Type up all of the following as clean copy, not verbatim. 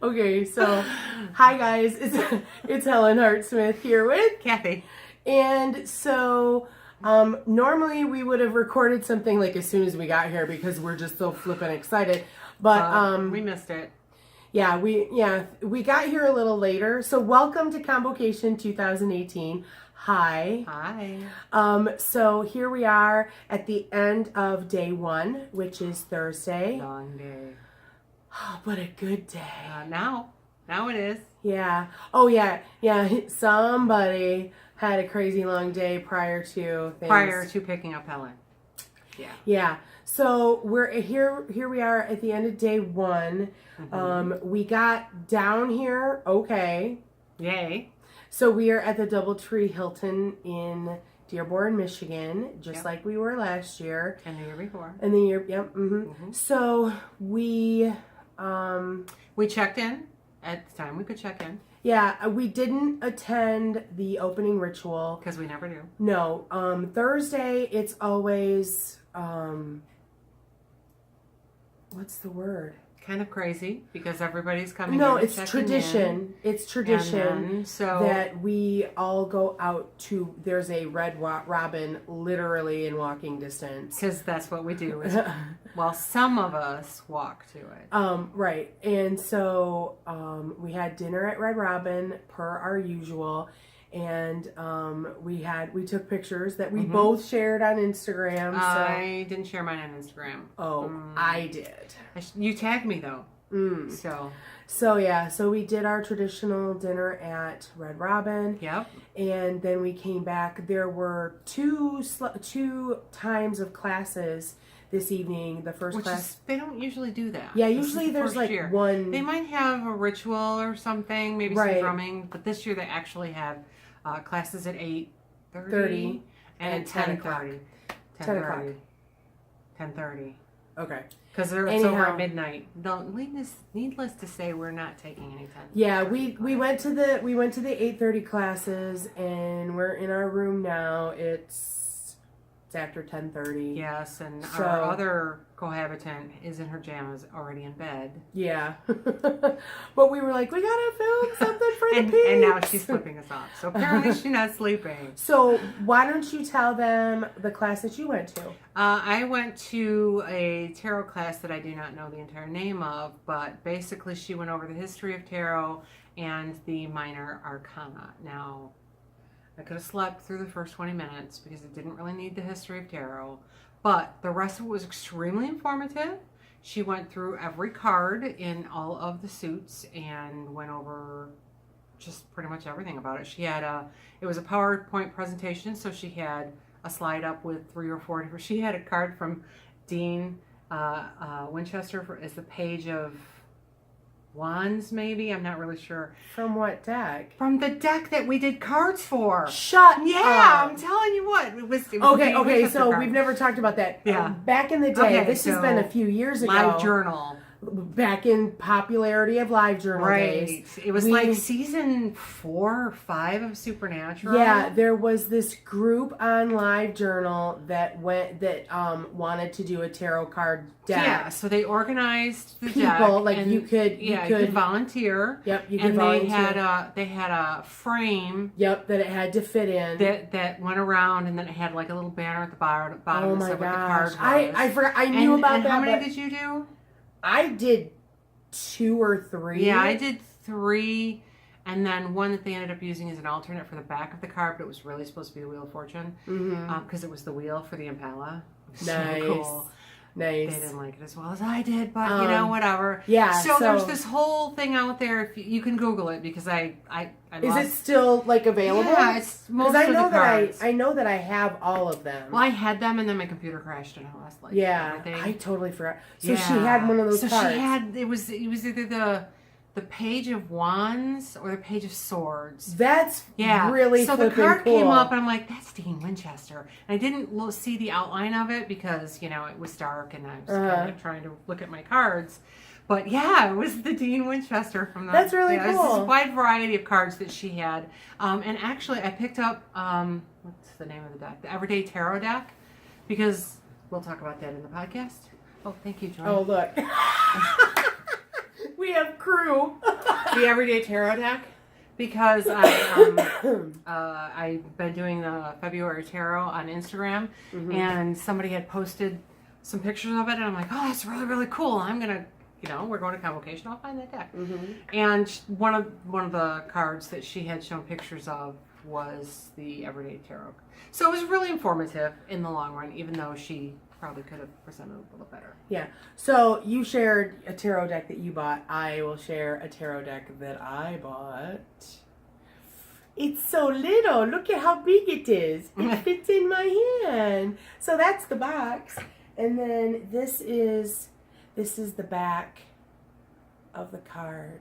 Okay, so hi guys, it's Helen Hart-Smith here with Kathy. And so normally we would have recorded something like as soon as we got here because we're just so flippin' excited. But We missed it. yeah, we got here a little later. So welcome to ConVocation 2018. Hi. Hi. So here we are at the end of day one, which is Thursday. Long day. Oh, what a good day. Now it is. Yeah. Oh, yeah. Yeah. Somebody had a crazy long day prior to things. Prior to picking up Helen. Yeah. Yeah. So we're here. Here we are at the end of day one. Mm-hmm. We got down here. Okay. Yay. So we are at the DoubleTree Hilton in Dearborn, Michigan, just like we were last year. And the year before. And the year, yep. Mm-hmm. Mm-hmm. So we checked in at the time we could check in. Yeah, we didn't attend the opening ritual. Because we never do. No. Thursday, it's always, what's the word? Kind of crazy because everybody's coming No, in. it's tradition. It's tradition that we all go out to, there's a red robin literally in walking distance. Because that's what we do. Well, some of us walk to it. Right. And so we had dinner at Red Robin per our usual. And we took pictures that we both shared on Instagram. So. I didn't share mine on Instagram. Oh, I did. You tagged me though. So yeah, so we did our traditional dinner at Red Robin. Yep. And then we came back. There were two times of classes this evening. The first class, they don't usually do that. Yeah, usually there's like one. They might have a ritual or something, maybe some drumming, but this year they actually have classes at 8:30 and at 10:30. 10:30. Okay. Because it's over at midnight. Needless to say, we're not taking any time. Yeah, we went to the 8:30 classes, and we're in our room now. It's after 10:30. Yes, and our other cohabitant is in her pajamas, already in bed. Yeah, but we were like, we gotta film something for the peeps. And now she's flipping us off. So apparently she's not sleeping. So why don't you tell them the class that you went to? I went to a tarot class that I do not know the entire name of, but basically she went over the history of tarot and the minor arcana. Now, I could have slept through the first 20 minutes because it didn't really need the history of tarot, but the rest of it was extremely informative. She went through every card in all of the suits and went over just pretty much everything about it. She had it was a PowerPoint presentation, so she had a slide up with 3 or 4 different. She had a card from Dean Winchester as the Page of Wands, maybe. I'm not really sure. From what deck? From the deck that we did cards for. Shut up. I'm telling you what. It was okay, so we've never talked about that. Yeah. Back in the day, this has been a few years ago. Live journal. Back in popularity of live journal days. It was like season 4 or 5 of Supernatural. Yeah, there was this group on Live Journal that wanted to do a tarot card deck. Yeah, so they organized the people deck, you could volunteer. Yep, you could volunteer. And they had a frame. Yep, that it had to fit in. That went around, and then it had like a little banner at the bottom. Oh my gosh! What the card was. I forgot. I knew about that. How many did you do? I did 2 or 3. Yeah, I did 3, and then one that they ended up using as an alternate for the back of the card, but it was really supposed to be the Wheel of Fortune because it was the wheel for the Impala. Nice. So cool. Nice. They didn't like it as well as I did, but whatever. Yeah. So there's this whole thing out there. If you can Google it because I is it still like available? Yeah, it's most of the cards. I know that I have all of them. Well, I had them, and then my computer crashed, and I lost everything. I totally forgot. So she had one of those cards. So she had it was either the Page of Wands or the Page of Swords. That's really so the card came up, and I'm like, that's Dean Winchester. And I didn't see the outline of it because it was dark, and I was kind of trying to look at my cards. But yeah, it was the Dean Winchester from the. That's really cool. It was this wide variety of cards that she had, and actually I picked up what's the name of the deck? The Everyday Tarot deck, because we'll talk about that in the podcast. Oh, thank you, Joy. Oh, look. We have crew. The Everyday Tarot deck, because I've been doing the February Tarot on Instagram, and somebody had posted some pictures of it, and I'm like, oh, that's really, really cool. I'm gonna, we're going to ConVocation. I'll find that deck. And one of the cards that she had shown pictures of was the Everyday Tarot. So it was really informative in the long run, even though she probably could have presented a little better. Yeah. So you shared a tarot deck that you bought. I will share a tarot deck that I bought. It's so little. Look at how big it is. It fits in my hand. So that's the box. And then this is the back of the card.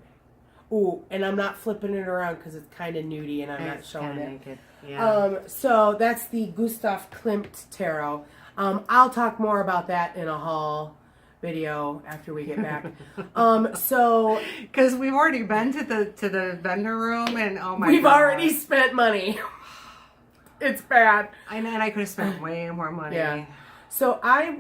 Ooh, and I'm not flipping it around because it's kind of nudie and I'm not showing it. Naked. Yeah. So that's the Gustav Klimt tarot. I'll talk more about that in a haul video after we get back. So because we've already been to the vendor room, and oh my, we've God. already spent money. It's bad. And I could have spent way more money. Yeah. So I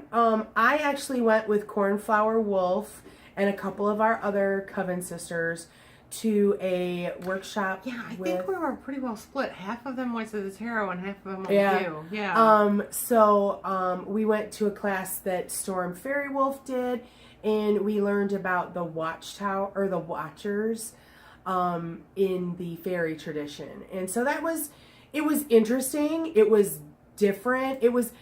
actually went with Cornflower Wolf and a couple of our other Coven sisters to a workshop. Yeah, I think we were pretty well split. Half of them went to the tarot and half of them went Yeah. to you. Yeah. So we went to a class that Storm Fairy Wolf did, and we learned about the Watchtower or the Watchers in the fairy tradition. And so it was interesting. It was different. It was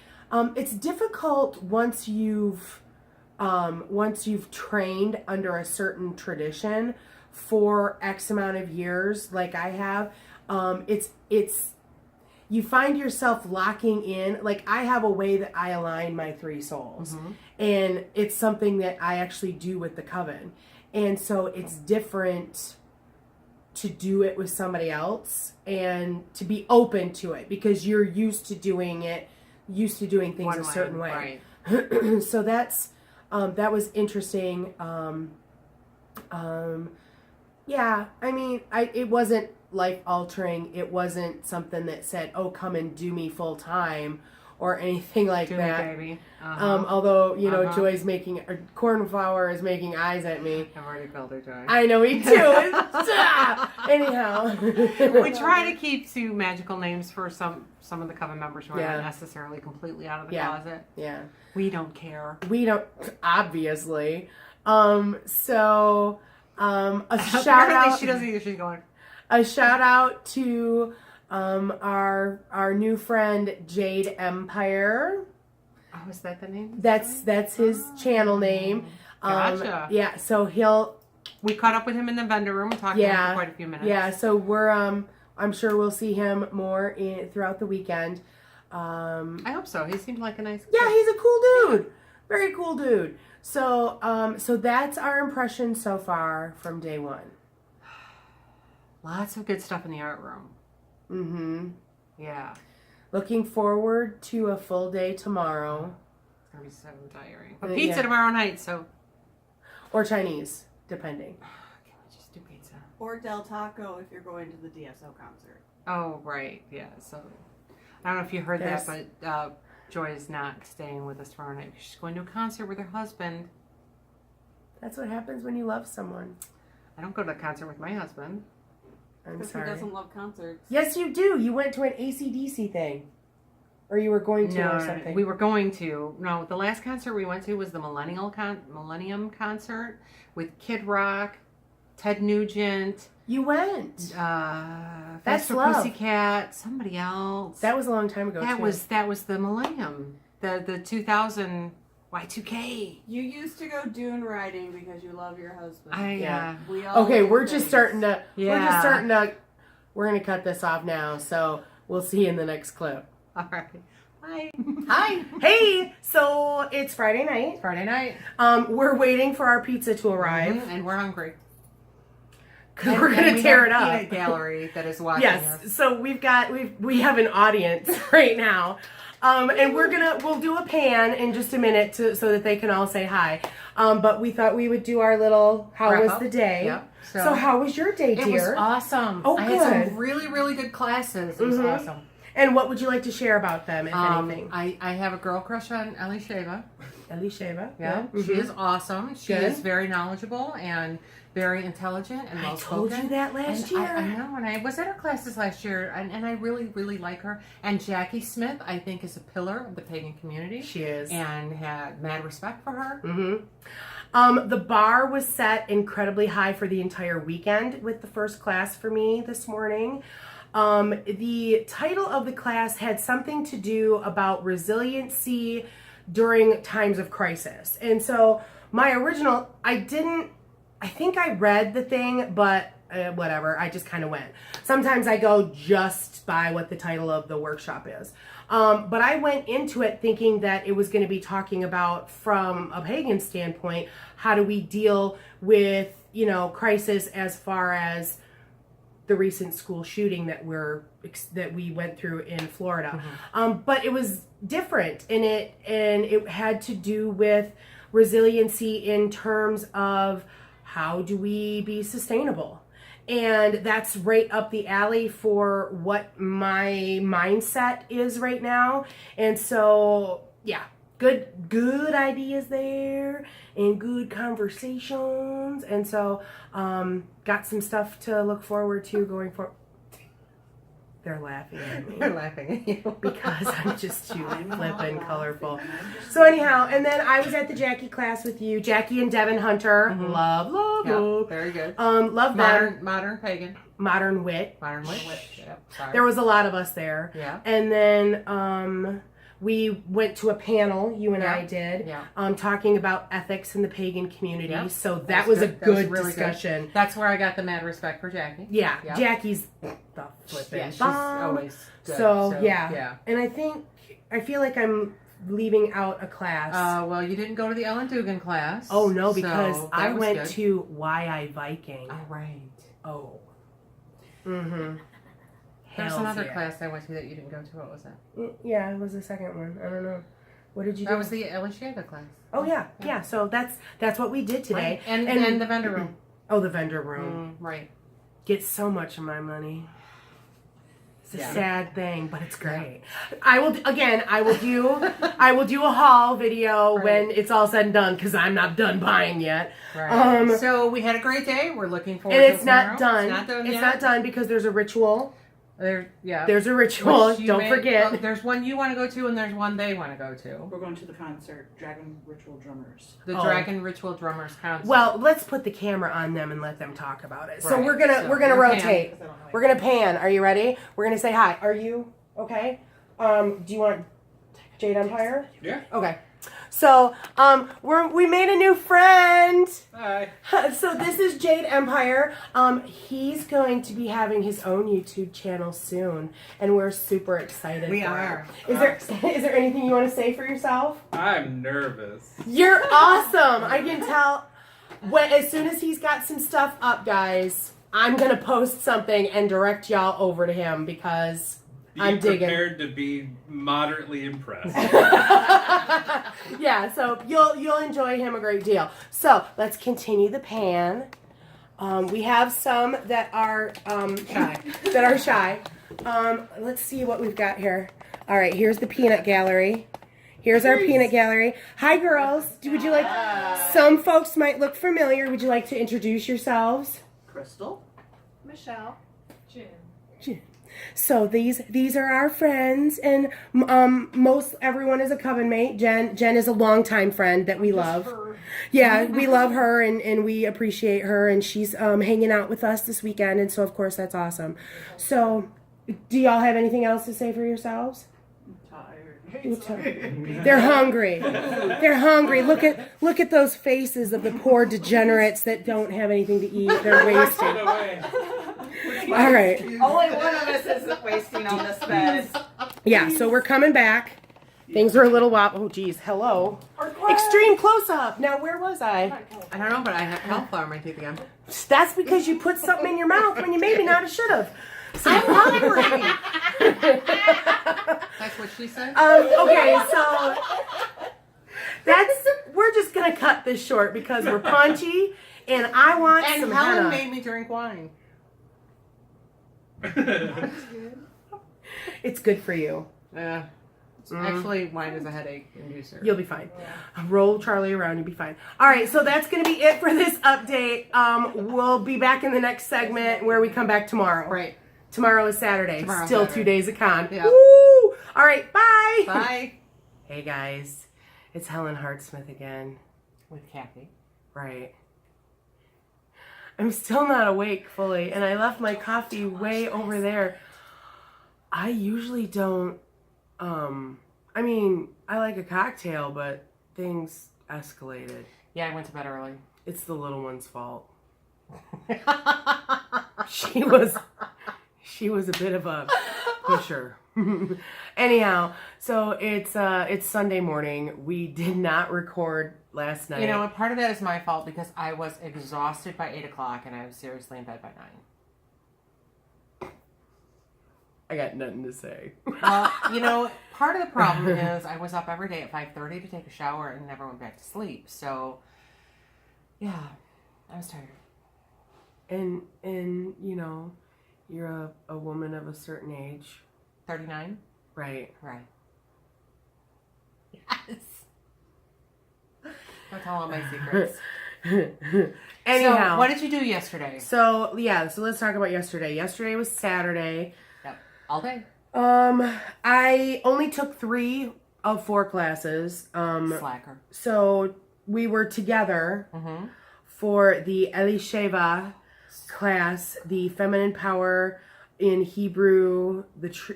it's difficult once you've trained under a certain tradition for X amount of years, like I have. It's you find yourself locking in. Like I have a way that I align my three souls, and it's something that I actually do with the coven, and so it's different to do it with somebody else and to be open to it because you're used to doing things One a certain way. Right. So that was interesting. Yeah, I mean, it wasn't life altering. It wasn't something that said, "Oh, come and do me full time," or anything like Do that. me, baby. Although Joy's Cornflower is making eyes at me. I've already felt her, Joy. I know, me too. Anyhow, We try to keep to magical names for some of the coven members who are not necessarily completely out of the closet. Yeah, We don't care. we don't obviously. So. A shout Apparently out. she doesn't either. She's going. A shout out to our new friend Jade Empire. Oh, is that the name? That's his channel name. Gotcha. Yeah, so We caught up with him in the vendor room and talked to him for quite a few minutes. Yeah, so we're I'm sure we'll see him more throughout the weekend. I hope so. He seemed like a nice Yeah, kid. he's a cool dude. Very cool dude. So so that's our impression so far from day one. Lots of good stuff in the art room. Mm-hmm. Yeah. Looking forward to a full day tomorrow. It's going to be so tiring. But pizza tomorrow night, so. Or Chinese, depending. Can we just do pizza? Or Del Taco if you're going to the DSO concert. Oh, right. Yeah. So, I don't know if you heard that, but Joy is not staying with us tomorrow night. She's going to a concert with her husband. That's what happens when you love someone. I don't go to a concert with my husband. I'm Because sorry. he doesn't love concerts. Yes, you do. You went to an AC/DC thing. Or you were going to or something. We were going to. No, the last concert we went to was the Millennium concert with Kid Rock, Ted Nugent. You went. That's That's love. Pussycat, somebody else. That was a long time ago, That too. was the Millennium. The 2000 Y2K. You used to go dune riding because you love your husband. Yeah. We all Okay, do we're things. just starting to... Yeah. We're going to cut this off now, so we'll see you in the next clip. All right. Bye. Hi. Hey, so it's Friday night. Friday night. We're waiting for our pizza to arrive. And we're hungry. Because we're going to tear it up. A gallery that is watching Yes. us. So we have an audience right now. And we'll do a pan in just a minute so that they can all say hi. But we thought we would do our little how Wrap was up. the day. Yep. So how was your day, It dear? was awesome. Oh, I good. had some really, really good classes. It was awesome. And what would you like to share about them, if anything? I have a girl crush on Elisheva. Elisheva. Yeah, she is awesome. She Good. is very knowledgeable and very intelligent and well I spoken. told you that last year. I know, and I was at her classes last year, and I really, really like her. And Jackie Smith, I think, is a pillar of the pagan community. She is. And had mad respect for her. The bar was set incredibly high for the entire weekend with the first class for me this morning. The title of the class had something to do about resiliency during times of crisis. And so my original, I think I read the thing, but whatever, I just kind of went. Sometimes I go just by what the title of the workshop is. But I went into it thinking that it was going to be talking about, from a pagan standpoint, how do we deal with, crisis as far as the recent school shooting that we went through in Florida. But it was different and it had to do with resiliency in terms of how do we be sustainable. And that's right up the alley for what my mindset is right now. And so, yeah, good ideas there and good conversations. And so, got some stuff to look forward to going forward. They're laughing at me. They're laughing at you. Because I'm just too flippin' colorful. So anyhow, and then I was at the Jackie class with you, Jackie and Devin Hunter. Love. Very good. Love them. Modern pagan. Modern wit. Modern witch. Yep. Sorry. There was a lot of us there. Yeah. And then we went to a panel, you and I did, talking about ethics in the pagan community. Yeah. So that was a good really discussion. Good. That's where I got the mad respect for Jackie. Yeah. Jackie's the flippin' she's bomb. always good. So yeah. And I feel like I'm leaving out a class. Well, you didn't go to the Ellen Dugan class. Oh no, because I went good. to Why I Viking. All right. Oh. Mm-hmm. There's another class I went to that you didn't go to. What was that? Yeah, it was the second one. I don't know. What did you do? That was the Elisheva class. Oh yeah. So that's what we did today. Right. And the vendor room. Oh, the vendor room. Right. Gets so much of my money. It's a sad thing, but it's great. I will do a haul video when it's all said and done, because I'm not done buying yet. Right. So we had a great day. We're looking forward and to it's not tomorrow. done. It's not done It's yet. not done because there's a ritual. There's a ritual. Don't forget. Oh, there's one you want to go to, and there's one they want to go to. We're going to the concert, Dragon Ritual Drummers. The Dragon Ritual Drummers concert. Well, let's put the camera on them and let them talk about it. So Right. we're gonna rotate. We're gonna pan. pan. Are you ready? We're gonna say hi. Are you okay? Do you want Jade Empire? Yeah. Okay. So, we made a new friend. Hi. So this is Jade Empire. He's going to be having his own YouTube channel soon, and we're super excited. We for are. it. Is there anything you want to say for yourself? I'm nervous. You're awesome. I can tell. As soon as he's got some stuff up, guys, I'm gonna post something and direct y'all over to him because I'm digging. Be prepared to be moderately impressed. Yeah, so you'll enjoy him a great deal. So let's continue the pan. We have some that are shy. Let's see what we've got here. All right, here's the peanut gallery. Here's our peanut gallery. Hi, girls. Would you like? Some folks might look familiar. Would you like to introduce yourselves? Crystal. Michelle. Jim. So these are our friends, and most everyone is a coven mate. Jen is a longtime friend that we love. Yeah, we love her and we appreciate her, and she's hanging out with us this weekend, and so of course that's awesome. So, do y'all have anything else to say for yourselves? I'm tired. They're hungry. They're hungry. Look at those faces of the poor degenerates that don't have anything to eat. They're wasting. All right. Only one of us is wasting on this bed. Yeah, so we're coming back. Things are a little wild. Oh, geez. Hello. Extreme close-up. Now, where was I? I don't know, but I have cauliflower in my teeth again. That's because you put something in your mouth when you maybe not should have. I'm hungry. That's what she said? Okay, so we're just going to cut this short because we're punchy, and I want And some Helen henna. made me drink wine. It's good for you. Yeah. Actually, wine is a headache inducer. You'll be fine. Roll Charlie around, you'll be fine. All right, so that's going to be it for this update. We'll be back in the next segment where we come back tomorrow. Right. Tomorrow is Saturday. Tomorrow's Still Saturday. 2 days of con. Yeah. Woo! All right, bye. Bye. Hey guys, it's Helen Hartsmith again. With Kathy. Right. I'm still not awake fully, and I left my coffee way over there. I usually don't, I mean, I like a cocktail, but things escalated. Yeah, I went to bed early. It's the little one's fault. She was a bit of a pusher. Anyhow, so it's Sunday morning. We did not record last night. You know, and part of that is my fault because I was exhausted by 8 o'clock and I was seriously in bed by 9. I got nothing to say. Well, you know, part of the problem is I was up every day at 5:30 to take a shower and never went back to sleep. So, yeah, I was tired. And you know, you're a woman of a certain age. 39? Right. Right. Yes. Don't tell all my secrets. Anyhow. So, what did you do yesterday? So let's talk about yesterday. Yesterday was Saturday. Yep. All day. I only took 3 of 4 classes. Slacker. So we were together Mm-hmm. for the Elisheva class, the feminine power in Hebrew,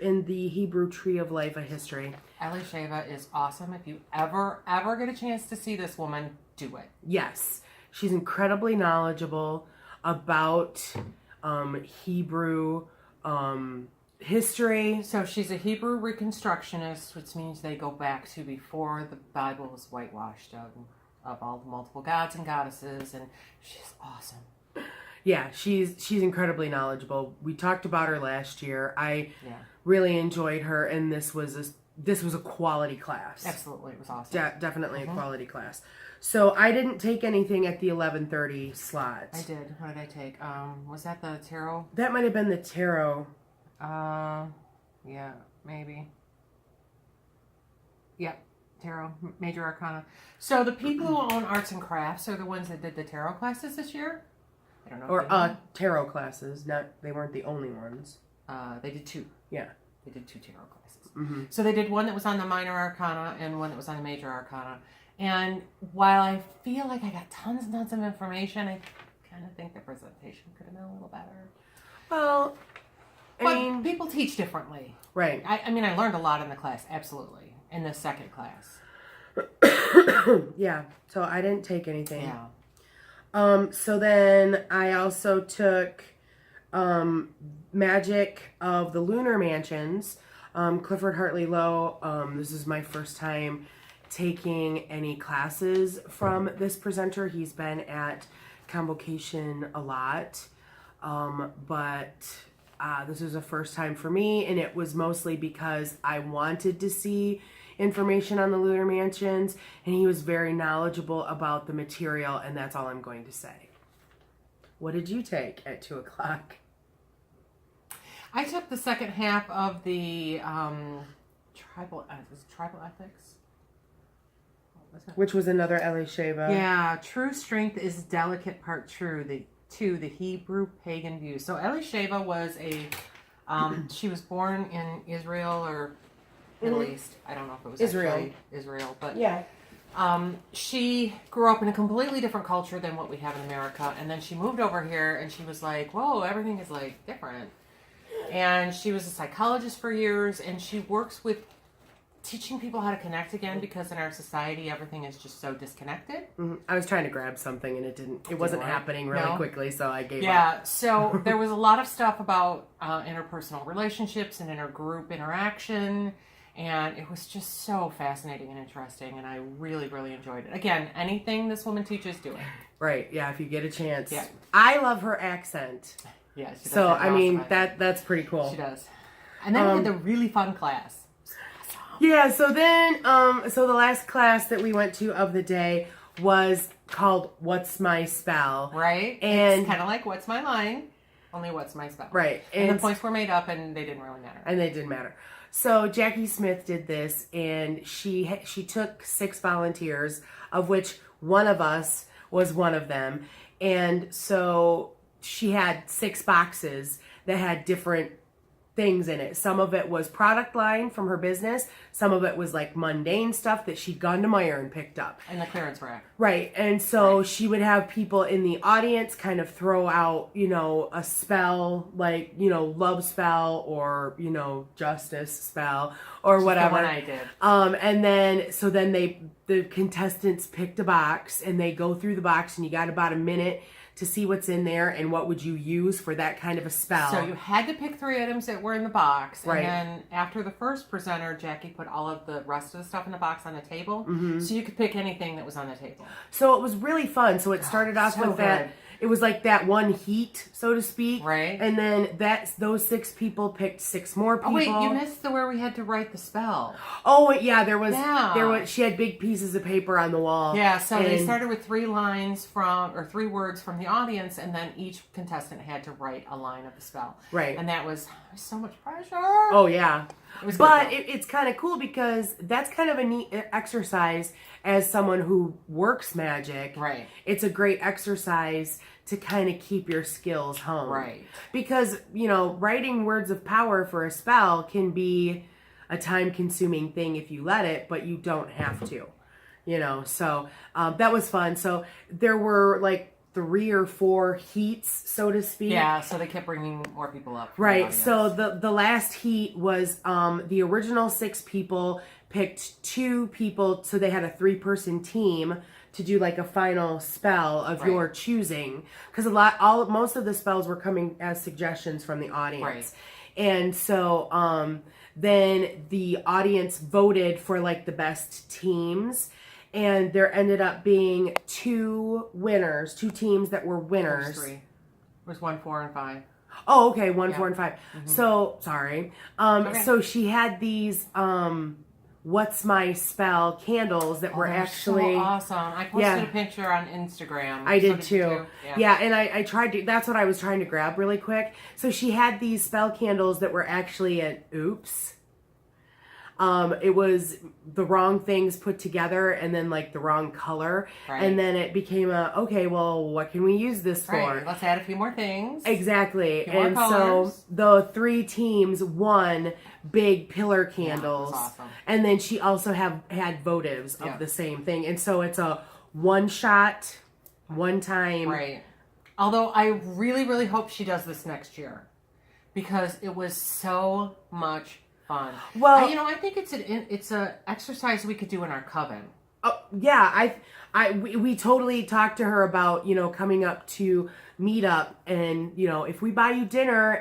in the Hebrew tree of life, a history. Elisheva is awesome. If you ever get a chance to see this woman, do it. Yes, she's incredibly knowledgeable about Hebrew history. So she's a Hebrew reconstructionist, which means they go back to before the Bible was whitewashed of all the multiple gods and goddesses, and she's awesome. Yeah, she's incredibly knowledgeable. We talked about her last year. I Yeah. really enjoyed her, and this was a quality class. Absolutely, it was awesome. Definitely a quality class. So I didn't take anything at the 11:30 slot. I did. What did I take? Was that the tarot? That might have been the tarot. Yeah, maybe. Yep, tarot, major arcana. So the people who own arts and crafts are the ones that did the tarot classes this year. I don't know. Or if they did. tarot classes. They weren't the only ones. They did 2. Yeah. They did 2 tarot classes. Mm-hmm. So they did one that was on the minor arcana and one that was on the major arcana. And while I feel like I got tons and tons of information, I kind of think the presentation could have been a little better. Well, But I mean, people teach differently. right. I mean, I learned a lot in the class, absolutely, in the second class. Yeah. So I didn't take anything. Yeah. So then I also took Magic of the Lunar Mansions. Clifford Hartley Lowe. This is my first time taking any classes from this presenter. He's been at ConVocation a lot. But this was a first time for me, and it was mostly because I wanted to see information on the Lunar Mansions, and he was very knowledgeable about the material, and that's all I'm going to say. What did you take at 2 o'clock? I took the second half of the tribal ethics. What was it? Which was another Elisheva. Yeah, true strength is delicate part true. The Hebrew pagan view. So Elisheva was she was born in Israel or Middle East. I don't know if it was Israel. actually Israel, but Yeah. she grew up in a completely different culture than what we have in America, and then she moved over here, and she was like, "Whoa, everything is like different." And she was a psychologist for years, and she works with teaching people how to connect again because in our society everything is just so disconnected. Mm-hmm. I was trying to grab something and it wasn't work? happening really No? quickly, so I gave up. Yeah, so there was a lot of stuff about interpersonal relationships and intergroup interaction, and it was just so fascinating and interesting, and I really, really enjoyed it. Again, anything this woman teaches, do it. Right, yeah, if you get a chance. Yeah. I love her accent. Yeah, she does So, have an I mean, awesome that's pretty cool. She does. And then we did the really fun class. Yeah, so then, so the last class that we went to of the day was called What's My Spell? Right? And- it's kind of like, what's my line? Only what's my spell. Right. And the points were made up, and they didn't really matter. And they didn't matter. So Jackie Smith did this, and she took 6 volunteers, of which one of us was one of them. And so she had 6 boxes that had different things in it. Some of it was product line from her business. Some of it was like mundane stuff that she'd gone to Meijer and picked up. In the clearance rack. Right. And so she would have people in the audience kind of throw out, a spell, like, love spell or, justice spell or whatever. The one I did. And then the contestants picked a box and they go through the box, and you got about a minute to see what's in there and what would you use for that kind of a spell. So you had to pick 3 items that were in the box. Right. And then after the first presenter, Jackie put all of the rest of the stuff in the box on the table. Mm-hmm. So you could pick anything that was on the table. So it was really fun. So it started off so with that. good. It was like that one heat, so to speak. Right. And then those 6 people picked 6 more people. Oh, wait, you missed where we had to write the spell. Oh, yeah, there was, Yeah. she had big pieces of paper on the wall. Yeah, so they started with 3 3 words from the audience, and then each contestant had to write a line of the spell. Right. And that was so much pressure. Oh, yeah. It was but good. it's kind of cool because that's kind of a neat exercise as someone who works magic. Right. It's a great exercise to kind of keep your skills honed. Right. Because, writing words of power for a spell can be a time-consuming thing if you let it, but you don't have to. So that was fun. So there were like 3 or 4 heats, so to speak. Yeah, so they kept bringing more people up. Right. So the last heat was the original 6 people picked 2 people, so they had a 3-person team to do like a final spell of your choosing, because most of the spells were coming as suggestions from the audience. Right. And so then the audience voted for like the best teams. And there ended up being 2 winners, 2 teams that were winners. There's 3. It was 1, 4, and 5. Oh, okay, 1, 4, and 5. Mm-hmm. So, sorry. Okay. So she had these, what's my spell candles that were actually so awesome. I posted a picture on Instagram. I did So too. Yeah, and I tried to, that's what I was trying to grab really quick. So she had these spell candles that were actually an oops. It was the wrong things put together and then like the wrong color. Right. And then it became okay, well, what can we use this for? Right. Let's add a few more things. Exactly. A few more And colors. so the 3 teams won big pillar candles. Yeah, that's awesome. And then she also had votives of the same thing. And so it's a one shot, one time. Right. Although I really, really hope she does this next year, because it was so much fun. Well, I think it's a exercise we could do in our coven. Oh, yeah, we totally talked to her about, coming up to meet up and, if we buy you dinner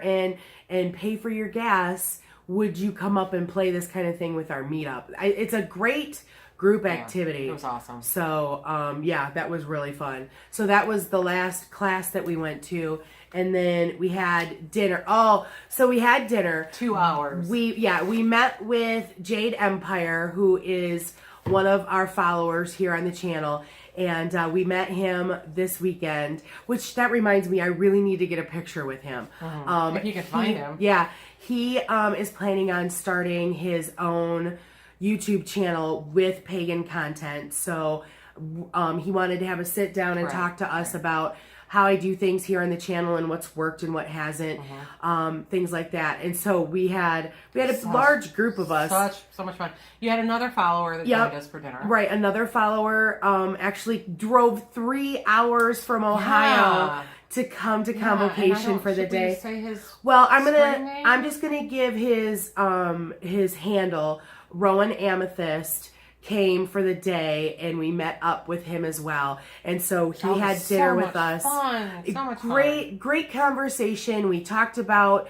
and pay for your gas, would you come up and play this kind of thing with our meetup? It's a great group activity. It was awesome. So, that was really fun. So that was the last class that we went to. And then we had dinner. Oh, so we had dinner. 2 hours. We met with Jade Empire, who is one of our followers here on the channel. And we met him this weekend, which that reminds me, I really need to get a picture with him. If you can find him. Yeah. He is planning on starting his own YouTube channel with pagan content. So he wanted to have a sit down and talk to us about how I do things here on the channel and what's worked and what hasn't, things like that. And so we had a large group of us. So much fun. You had another follower that joined us for dinner. Right, another follower actually drove 3 hours from Ohio to come to ConVocation for the day. Say his I'm just gonna give his handle. Rowan Amethyst came for the day and we met up with him as well. And so he had dinner with us. So much fun. Great conversation. We talked about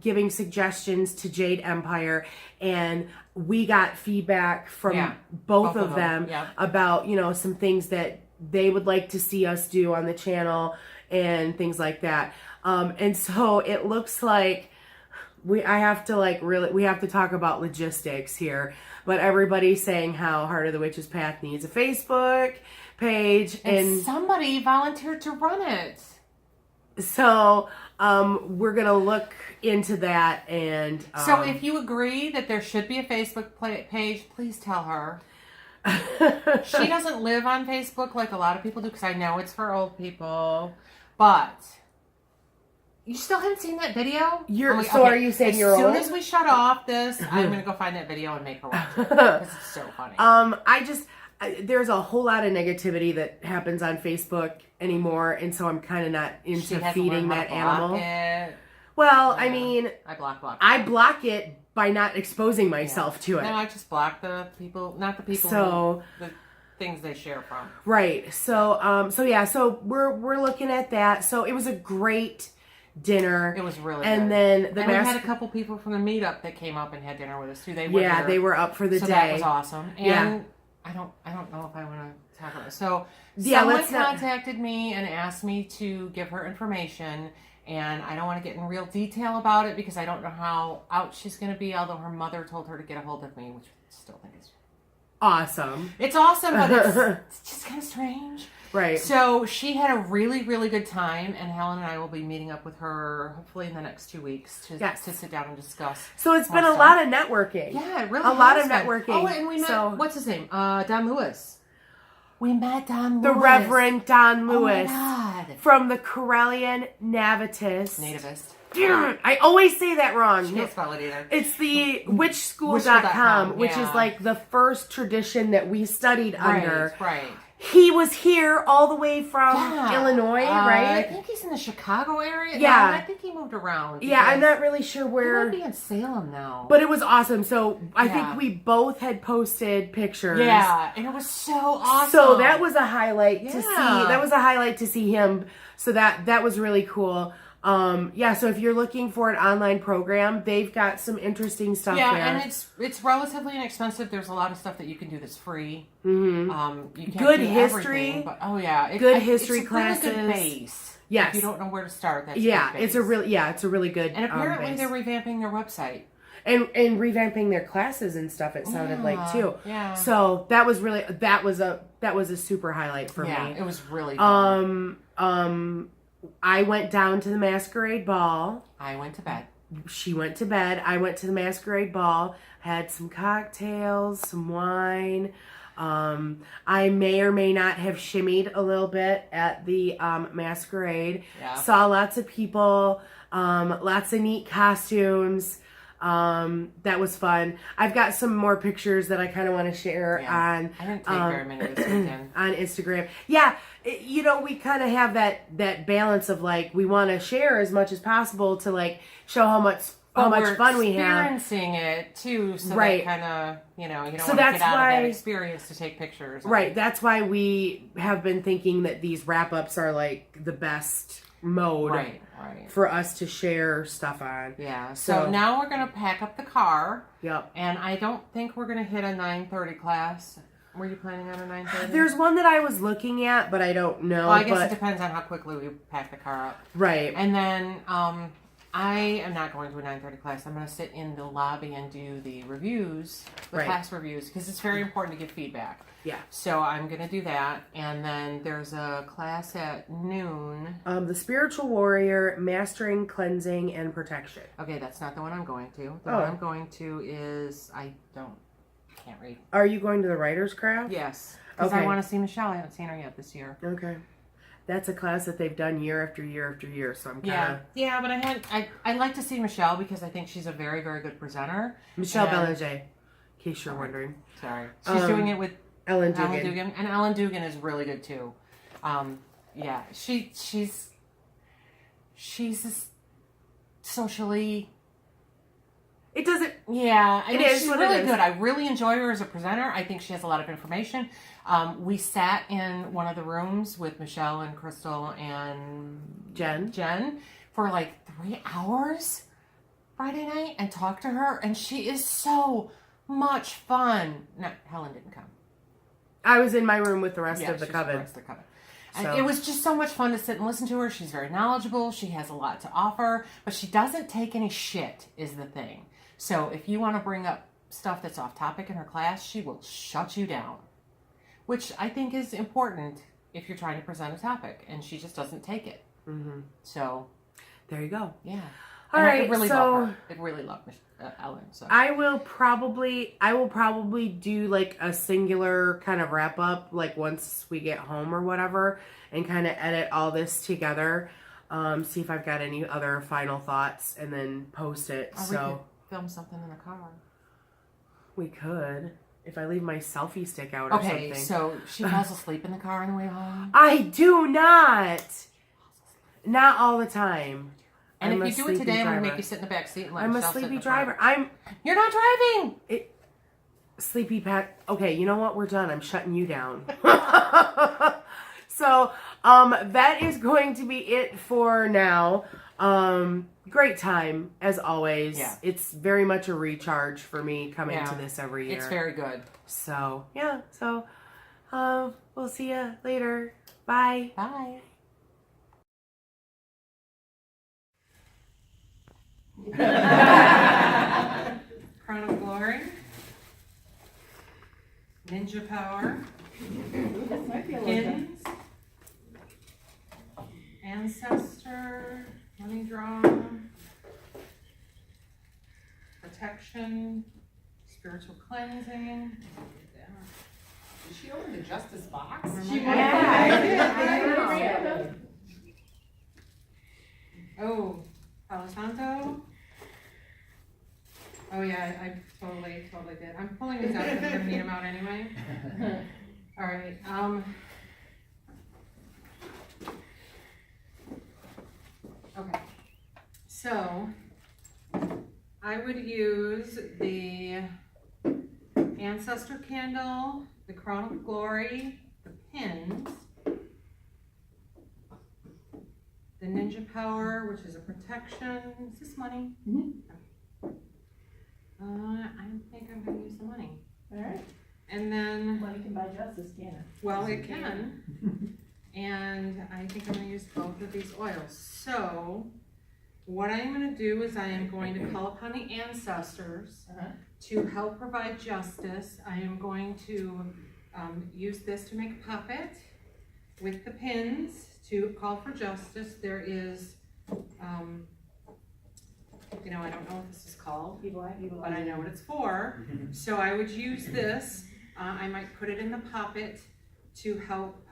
giving suggestions to Jade Empire, and we got feedback from both of them about, some things that they would like to see us do on the channel and things like that. And so it looks like we have to talk about logistics here, but everybody's saying how Heart of the Witch's Path needs a Facebook page, and somebody volunteered to run it. So we're gonna look into that, and So if you agree that there should be a Facebook page, please tell her. She doesn't live on Facebook like a lot of people do, because I know it's for old people. But you still haven't seen that video? Are you saying you're old? As soon as we shut off this, I'm gonna go find that video and make her watch it because it's so funny. There's a whole lot of negativity that happens on Facebook anymore, and so I'm kind of not into feeding that animal. Well, I mean, I block. I block it by not exposing myself to it. No, I just block the people, not the people. The things they share from. Right. So we're looking at that. So it was a great dinner. It was really and good. then we had a couple people from the meetup that came up and had dinner with us too. They were up for the day. That was awesome. And I don't know if I want to talk about it. So someone contacted me and asked me to give her information, and I don't want to get in real detail about it because I don't know how out she's going to be, although her mother told her to get a hold of me, which I still think is awesome. It's awesome, but it's just kind of strange. Right. So she had a really, really good time, and Helen and I will be meeting up with her hopefully in the next 2 weeks to sit down and discuss. So it's been a lot of networking. Yeah, it really a lot of networking. Oh, and we met, what's his name? Don Lewis. We met Don Lewis. The Reverend Don Lewis. Oh my God. From the Corellian Nativist. I always say that wrong. She can't spell it either. It's the witchschool.com, which is like the first tradition that we studied under. Right. He was here all the way from Illinois, right? I think he's in the Chicago area. Yeah. No, I think he moved around. Yeah, I'm not really sure where. He might be in Salem now. But it was awesome. So I think we both had posted pictures. Yeah, and it was so awesome. So that was a highlight to see. That was a highlight to see him. So that was really cool. So if you're looking for an online program, they've got some interesting stuff there. Yeah, and it's relatively inexpensive. There's a lot of stuff that you can do that's free. Mm-hmm. You can't good do history. But good history classes. Really good base. Yes. If you don't know where to start, that's it's a really good. And apparently they're revamping their website. And revamping their classes and stuff. It sounded like too. Yeah. So that was a super highlight for me. Yeah, it was really fun. I went down to the masquerade ball. I went to bed. She went to bed. I went to the masquerade ball. Had some cocktails, some wine. I may or may not have shimmied a little bit at the masquerade. Yeah. Saw lots of people, lots of neat costumes. That was fun. I've got some more pictures that I kind of want to share on. I didn't take very many this weekend. On Instagram. Yeah, we kind of have that balance of like we want to share as much as possible to like show how much fun we have. Experiencing it too, so right. that kind of you don't want to get out of that experience to take pictures. Right. That's why we have been thinking that these wrap-ups are like the best mode for us to share stuff on. Yeah. So now we're gonna pack up the car. Yep. And I don't think we're gonna hit a 9:30 class. Were you planning on a 9:30? There's one that I was looking at, but I don't know. Well, I guess it depends on how quickly we pack the car up. Right. And then I am not going to a 9:30 class. I'm going to sit in the lobby and do the reviews, class reviews, because it's very important to give feedback. Yeah. So I'm going to do that. And then there's a class at noon. The Spiritual Warrior, Mastering, Cleansing, and Protection. Okay, that's not the one I'm going to. The one I'm going to is, I can't read. Are you going to the Writer's Craft? Yes. Because I want to see Michelle. I haven't seen her yet this year. Okay. That's a class that they've done year after year after year, so I'm kind of... Yeah, but I'd like to see Michelle because I think she's a very, very good presenter. Michelle Belanger, in case you're wondering. Sorry. She's doing it with Ellen Dugan. And Ellen Dugan is really good too. She's socially... It doesn't... Yeah, she's what really it is. good. I really enjoy her as a presenter. I think she has a lot of information. We sat in one of the rooms with Michelle and Crystal and Jen for like 3 hours Friday night and talked to her, and she is so much fun. No, Helen didn't come. I was in my room with the rest of the coven. And it was just so much fun to sit and listen to her. She's very knowledgeable. She has a lot to offer, but she doesn't take any shit is the thing. So if you want to bring up stuff that's off topic in her class, she will shut you down, which I think is important if you're trying to present a topic, and she just doesn't take it. Mm-hmm. So There you go. yeah. All And right, I really so love her. I really love Ellen. So I will probably do like a singular kind of wrap up, like once we get home or whatever, and kind of edit all this together. See if I've got any other final thoughts, and then post it. or we could film something in the car. We could, if I leave my selfie stick out or Okay, something. so she falls asleep in the car on the way home. I do not. Not all the time. And I'm if a you do it sleepy today, I'm gonna driver. make you sit in the back seat and let I'm a yourself sit in sleepy the front. driver. You're not driving. Sleepy Pat. Okay, you know what? We're done. I'm shutting you down. So, that is going to be it for now. Great time as always. Yeah. It's very much a recharge for me coming to this every year. It's very good. So, yeah. So, we'll see you later. Bye. Bye. Crown of Glory. Ninja Power. This might be a little Pins. Ancestor. Money Draw. Protection. Spiritual Cleansing. Did she open the Justice box? She Yeah. Oh, Palo Santo. Oh yeah, I totally did. I'm pulling these out because I'm gonna need them out anyway. All right. Okay. So I would use the Ancestor Candle, the Crown of Glory, the pins, the Ninja Power, which is a protection. Is this money? Mhm. I think I'm going to use the money. Alright. And then, Money can buy justice, can it? well, it can. And I think I'm going to use both of these oils. So, what I'm going to do is I am going to call upon the ancestors to help provide justice. I am going to use this to make a puppet with the pins to call for justice. There is, I don't know what this is called, but I know what it's for. So I would use this. I might put it in the puppet to help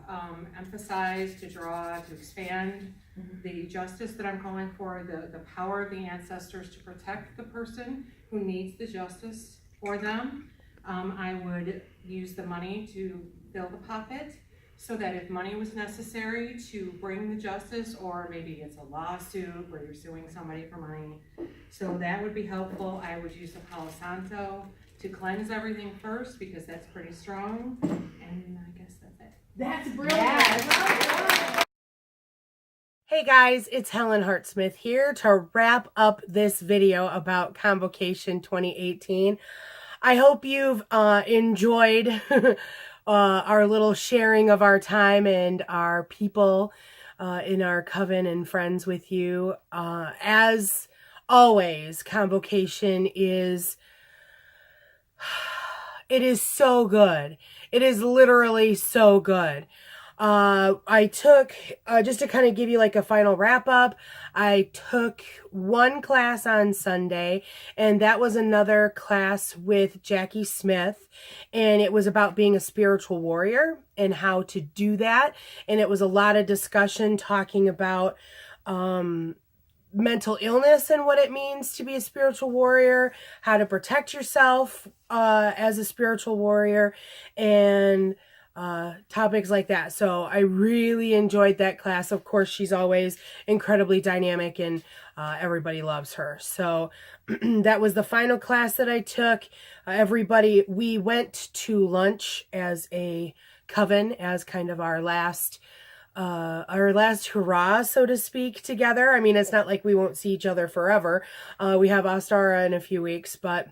emphasize, to draw, to expand the justice that I'm calling for, the power of the ancestors to protect the person who needs the justice for them. I would use the money to fill the puppet so that if money was necessary to bring the justice, or maybe it's a lawsuit where you're suing somebody for money, so that would be helpful. I would use the Palo Santo to cleanse everything first because that's pretty strong, and I guess that's it. That's brilliant. Hey guys, it's Helen Hartsmith here to wrap up this video about ConVocation 2018. I hope you've enjoyed our little sharing of our time and our people in our coven and friends with you. As always, ConVocation is so good. It is literally so good. I took, just to kind of give you like a final wrap up, I took one class on Sunday, and that was another class with Jackie Smith, and it was about being a spiritual warrior and how to do that. And it was a lot of discussion talking about, mental illness and what it means to be a spiritual warrior, how to protect yourself, as a spiritual warrior, and topics like that. So I really enjoyed that class. Of course, she's always incredibly dynamic, and everybody loves her. So that was the final class that I took. We went to lunch as a coven, as kind of our last hurrah, so to speak, together. I mean, it's not like we won't see each other forever. We have Ostara in a few weeks, but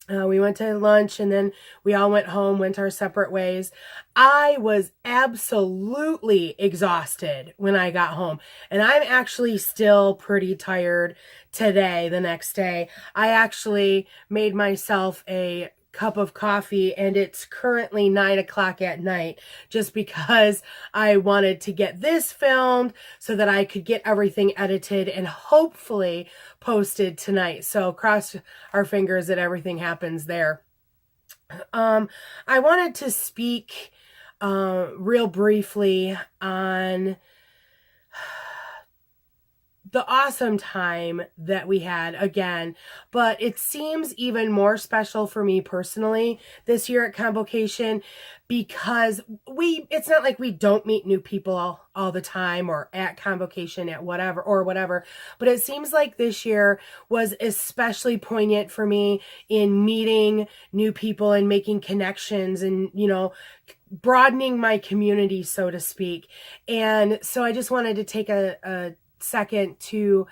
we went to lunch, and then we all went home, went our separate ways. I was absolutely exhausted when I got home, and I'm actually still pretty tired today, the next day. I actually made myself a cup of coffee, and it's currently 9 o'clock at night, just because I wanted to get this filmed so that I could get everything edited and hopefully posted tonight. So cross our fingers that everything happens there. I wanted to speak real briefly on the awesome time that we had again, but it seems even more special for me personally this year at ConVocation, because it's not like we don't meet new people all the time or at ConVocation at whatever, but it seems like this year was especially poignant for me in meeting new people and making connections and, broadening my community, so to speak. And so I just wanted to take a second to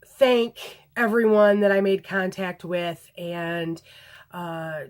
thank everyone that I made contact with and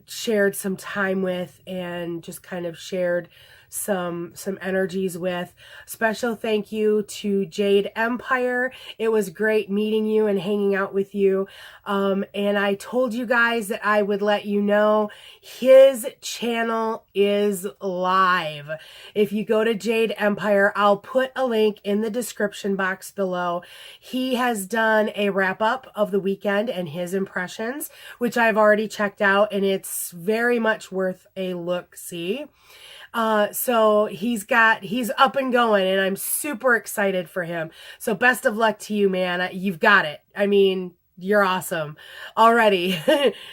shared some time with and just kind of shared some energies with. Special thank you to Jade Empire. It was great meeting you and hanging out with you. And I told you guys that I would let you know his channel is live. If you go to Jade Empire, I'll put a link in the description box below. He has done a wrap up of the weekend and his impressions, which I've already checked out, and it's very much worth a look-see. So he's up and going, and I'm super excited for him. So best of luck to you, man. You've got it. I mean, you're awesome already.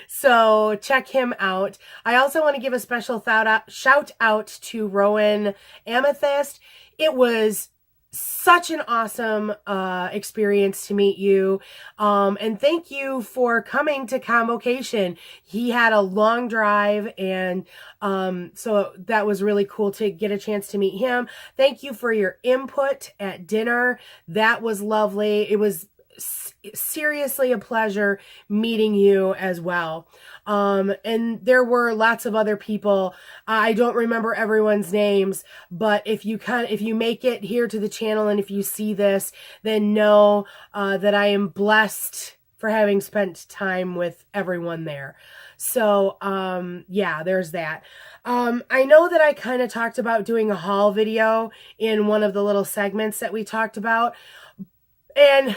So check him out. I also want to give a special shout out to Rowan Amethyst. It was such an awesome experience to meet you, and thank you for coming to ConVocation. He had a long drive, and so that was really cool to get a chance to meet him. Thank you for your input at dinner. That was lovely. It was seriously a pleasure meeting you as well. And there were lots of other people. I don't remember everyone's names, but if you make it here to the channel and if you see this, then know that I am blessed for having spent time with everyone there. So, yeah, there's that. I know that I kind of talked about doing a haul video in one of the little segments that we talked about, and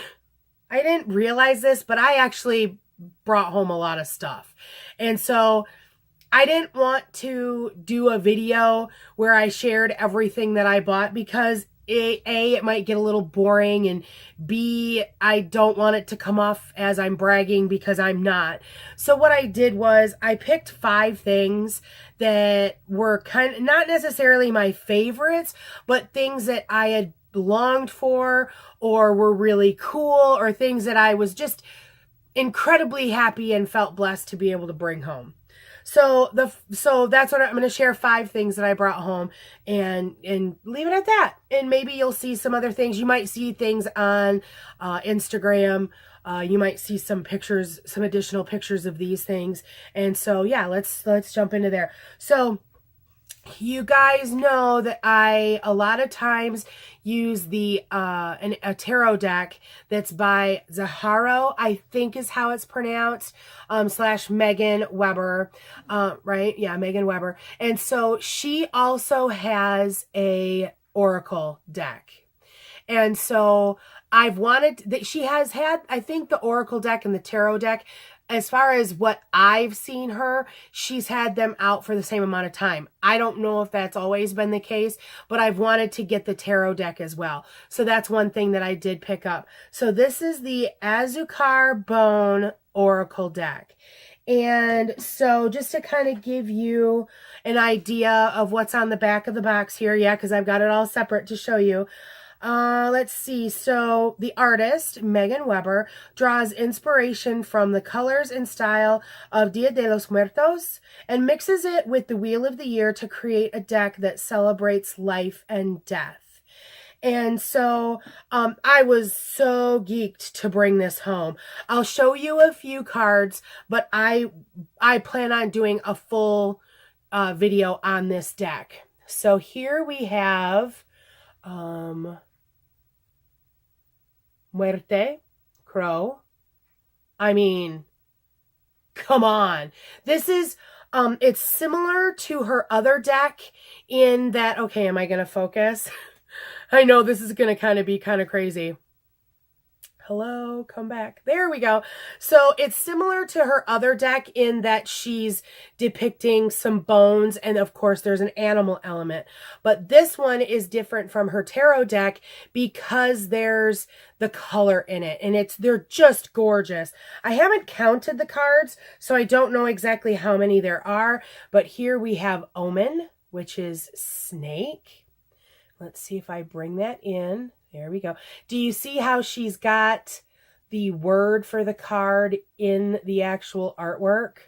I didn't realize this, but I actually brought home a lot of stuff. And so I didn't want to do a video where I shared everything that I bought, because it might get a little boring, and B, I don't want it to come off as I'm bragging, because I'm not. So what I did was I picked 5 things that were kind of not necessarily my favorites, but things that I had longed for or were really cool, or things that I was just incredibly happy and felt blessed to be able to bring home. So that's what I'm going to share. 5 things that I brought home, and leave it at that. And maybe you'll see some other things. You might see things on Instagram. You might see some pictures, some additional pictures of these things. And so, yeah, let's jump into there. So you guys know that I a lot of times use a tarot deck that's by Zaheroux, I think is how it's pronounced, / Megan Weber, right? Yeah, Megan Weber. And so she also has a oracle deck. And so she has had, I think, the oracle deck and the tarot deck. As far as what I've seen her, she's had them out for the same amount of time. I don't know if that's always been the case, but I've wanted to get the tarot deck as well. So that's one thing that I did pick up. So this is the Azucar Bone Oracle deck. And so just to kind of give you an idea of what's on the back of the box here, yeah, because I've got it all separate to show you. Let's see. So the artist, Megan Weber, draws inspiration from the colors and style of Dia de los Muertos and mixes it with the Wheel of the Year to create a deck that celebrates life and death. And so I was so geeked to bring this home. I'll show you a few cards, but I plan on doing a full video on this deck. So here we have Muerte, Crow. I mean, come on. This is It's similar to her other deck in that, okay, am I going to focus? I know this is going to be kind of crazy. Hello, come back. There we go. So it's similar to her other deck in that she's depicting some bones, and of course there's an animal element. But this one is different from her tarot deck because there's the color in it, and they're just gorgeous. I haven't counted the cards, so I don't know exactly how many there are, but here we have Omen, which is snake. Let's see if I bring that in. There we go. Do you see how she's got the word for the card in the actual artwork?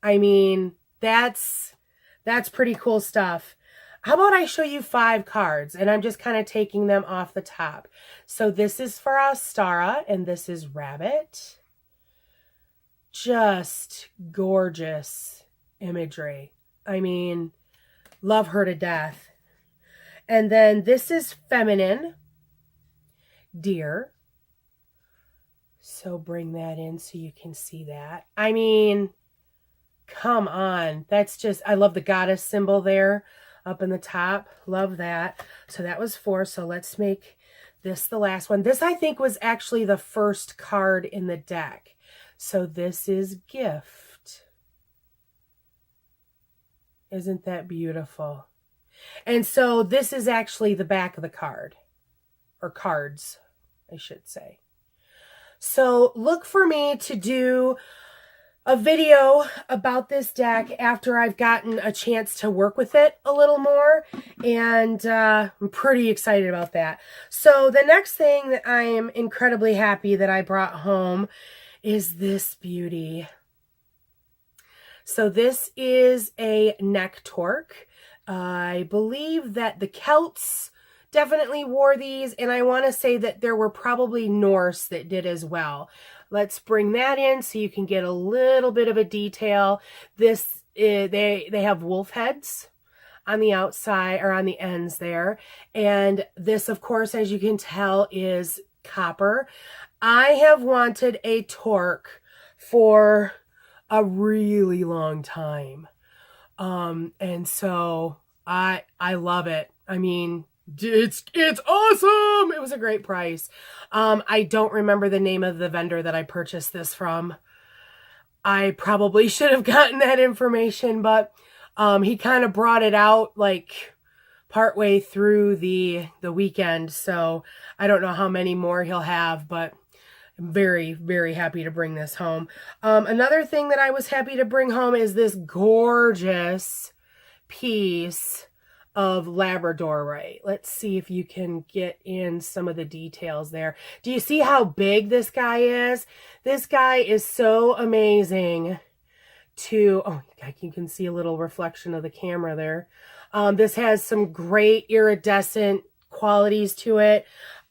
I mean, that's pretty cool stuff. How about I show you 5 cards, and I'm just kind of taking them off the top. So this is for Astara, and this is Rabbit. Just gorgeous imagery. I mean, love her to death. And then this is Feminine, Deer. So bring that in so you can see that. I mean, come on. That's just, I love the goddess symbol there up in the top. Love that. So that was 4. So let's make this the last one. This, I think, was actually the first card in the deck. So this is Gift. Isn't that beautiful? And so this is actually the back of the card. Or cards, I should say. So look for me to do a video about this deck after I've gotten a chance to work with it a little more. And I'm pretty excited about that. So the next thing that I am incredibly happy that I brought home is this beauty. So this is a neck torque. I believe that the Celts definitely wore these, and I want to say that there were probably Norse that did as well. Let's bring that in so you can get a little bit of a detail. This they have wolf heads on the outside or on the ends there, and this, of course, as you can tell, is copper. I have wanted a torque for a really long time, and so I love it. I mean, it's awesome. It was a great price. I don't remember the name of the vendor that I purchased this from. I probably should have gotten that information, but he kind of brought it out like partway through the weekend, so I don't know how many more he'll have, but I'm very, very happy to bring this home. Another thing that I was happy to bring home is this gorgeous piece of Labradorite. Let's see if you can get in some of the details there. Do you see how big this guy is? This guy is so amazing oh, you can see a little reflection of the camera there. This has some great iridescent qualities to it.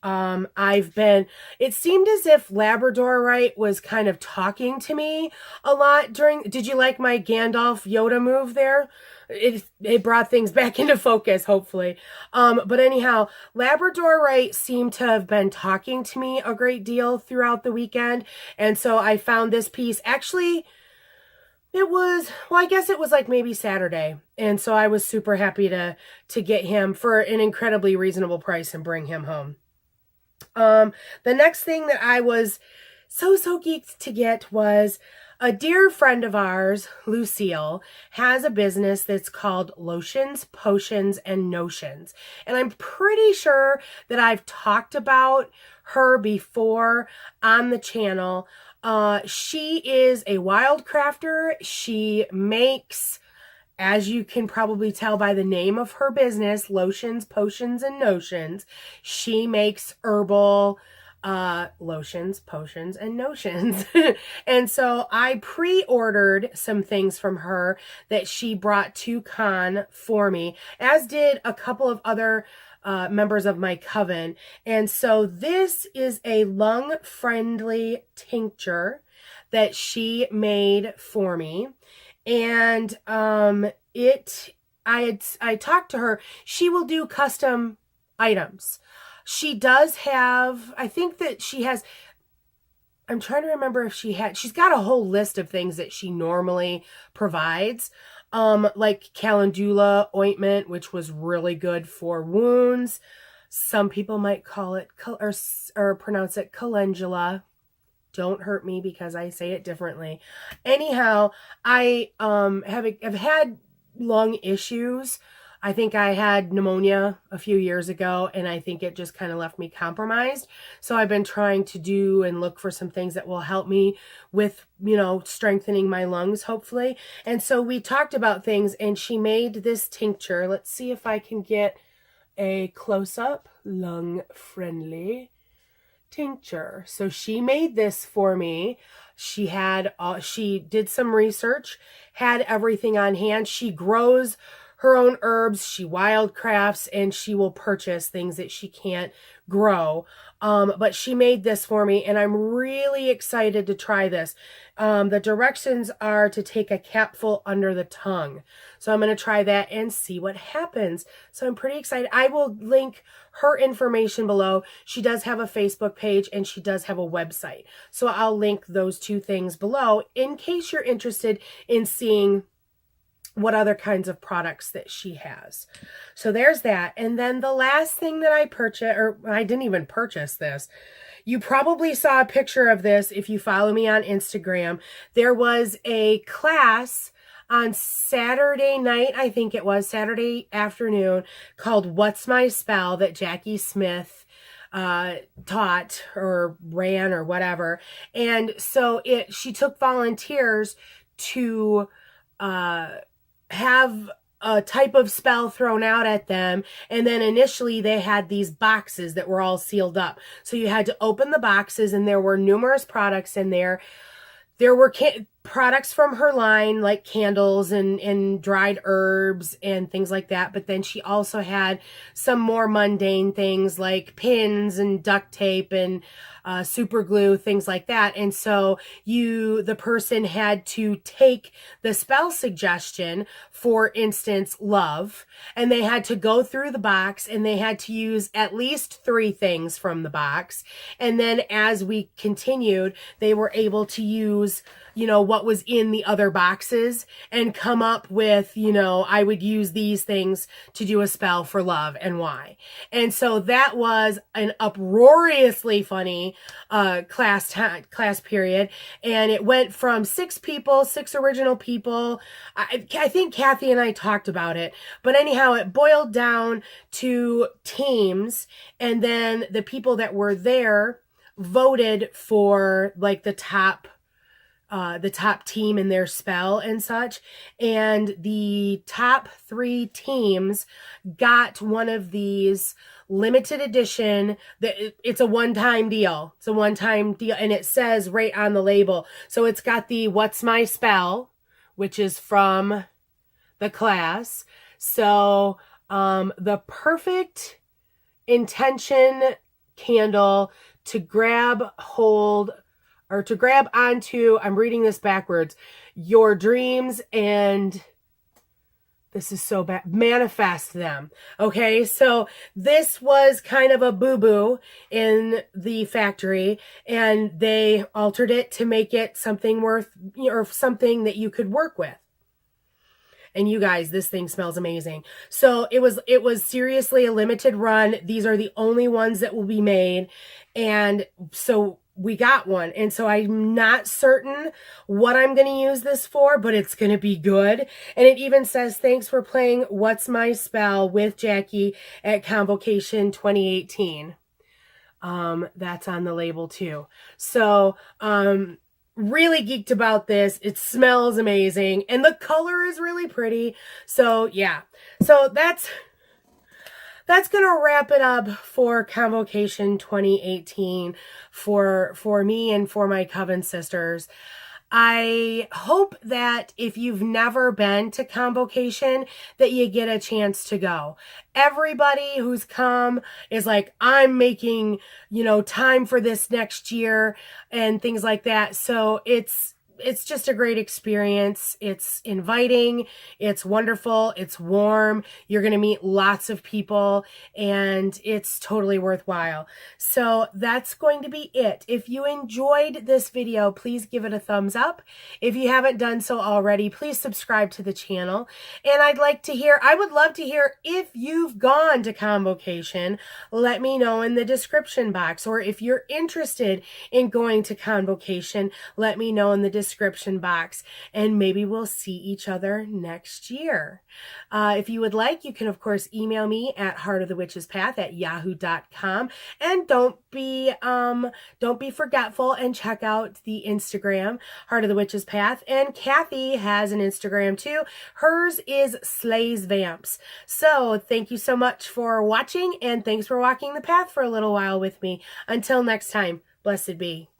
It seemed as if Labradorite was kind of talking to me a lot did you like my Gandalf Yoda move there? It brought things back into focus, hopefully. But anyhow, Labradorite seemed to have been talking to me a great deal throughout the weekend. And so I found this piece. Actually, I guess it was like maybe Saturday. And so I was super happy to get him for an incredibly reasonable price and bring him home. The next thing that I was so geeked to get was a dear friend of ours, Lucille, has a business that's called Lotions, Potions, and Notions. And I'm pretty sure that I've talked about her before on the channel. She is a wild crafter. She makes, as you can probably tell by the name of her business, Lotions, Potions, and Notions, she makes herbal lotions, potions, and notions. And so I pre-ordered some things from her that she brought to con for me, as did a couple of other members of my coven. And so this is a lung-friendly tincture that she made for me. And I talked to her. She will do custom items. She does have, I think that she has, I'm trying to remember if she's got a whole list of things that she normally provides. Like calendula ointment, which was really good for wounds. Some people might call it or pronounce it calendula. Don't hurt me because I say it differently. Anyhow, I have had lung issues. I think I had pneumonia a few years ago, and I think it just kind of left me compromised. So I've been trying to do and look for some things that will help me with, strengthening my lungs, hopefully. And so we talked about things, and she made this tincture. Let's see if I can get a close-up, lung-friendly tincture. So she made this for me. She did some research, had everything on hand. She grows her own herbs, she wildcrafts, and she will purchase things that she can't grow. But she made this for me, and I'm really excited to try this. The directions are to take a capful under the tongue. So I'm going to try that and see what happens. So I'm pretty excited. I will link her information below. She does have a Facebook page, and she does have a website. So I'll link those two things below in case you're interested in seeing what other kinds of products that she has. So there's that. And then the last thing that I purchased, or I didn't even purchase this. You probably saw a picture of this if you follow me on Instagram. There was a class on Saturday night, I think it was Saturday afternoon, called What's My Spell that Jackie Smith taught or ran or whatever. And so she took volunteers to have a type of spell thrown out at them, and then initially they had these boxes that were all sealed up. So you had to open the boxes, and there were numerous products in there. There were products from her line, like candles and dried herbs and things like that. But then she also had some more mundane things like pins and duct tape and super glue, things like that. And so the person had to take the spell suggestion, for instance, love, and they had to go through the box, and they had to use at least 3 things from the box. And then as we continued, they were able to use what was in the other boxes and come up with, I would use these things to do a spell for love and why. And so that was an uproariously funny class period. And it went from 6 original people. I think Kathy and I talked about it, but anyhow, it boiled down to teams. And then the people that were there voted for like the top team in their spell and such. And the top 3 teams got one of these limited edition, it's a one-time deal. It's a one-time deal. And it says right on the label. So it's got the What's My Spell, which is from the class. So the perfect intention candle to grab hold or to grab onto, I'm reading this backwards, your dreams, and this is so bad, manifest them. Okay, so this was kind of a boo-boo in the factory, and they altered it to make it something or something that you could work with. And you guys, this thing smells amazing. So it was seriously a limited run. These are the only ones that will be made. And so we got one. And so I'm not certain what I'm going to use this for, but it's going to be good. And it even says, thanks for playing What's My Spell with Jackie at ConVocation 2018. That's on the label too. So, really geeked about this. It smells amazing. And the color is really pretty. So yeah. So that's going to wrap it up for ConVocation 2018 for me and for my Coven sisters. I hope that if you've never been to ConVocation, that you get a chance to go. Everybody who's come is like, I'm making, time for this next year and things like that. So it's just a great experience. It's inviting, it's wonderful, it's warm. You're going to meet lots of people, and it's totally worthwhile. So that's going to be it. If you enjoyed this video, please give it a thumbs up. If you haven't done so already, please subscribe to the channel. And I would love to hear if you've gone to ConVocation. Let me know in the description box. Or if you're interested in going to ConVocation, let me know in the description box. And maybe we'll see each other next year. If you would like, you can of course email me at heartofthewitchespath@yahoo.com. And don't be forgetful and check out the Instagram, Heart of the Witches Path. And Kathy has an Instagram too. Hers is Slays Vamps. So thank you so much for watching, and thanks for walking the path for a little while with me. Until next time, blessed be.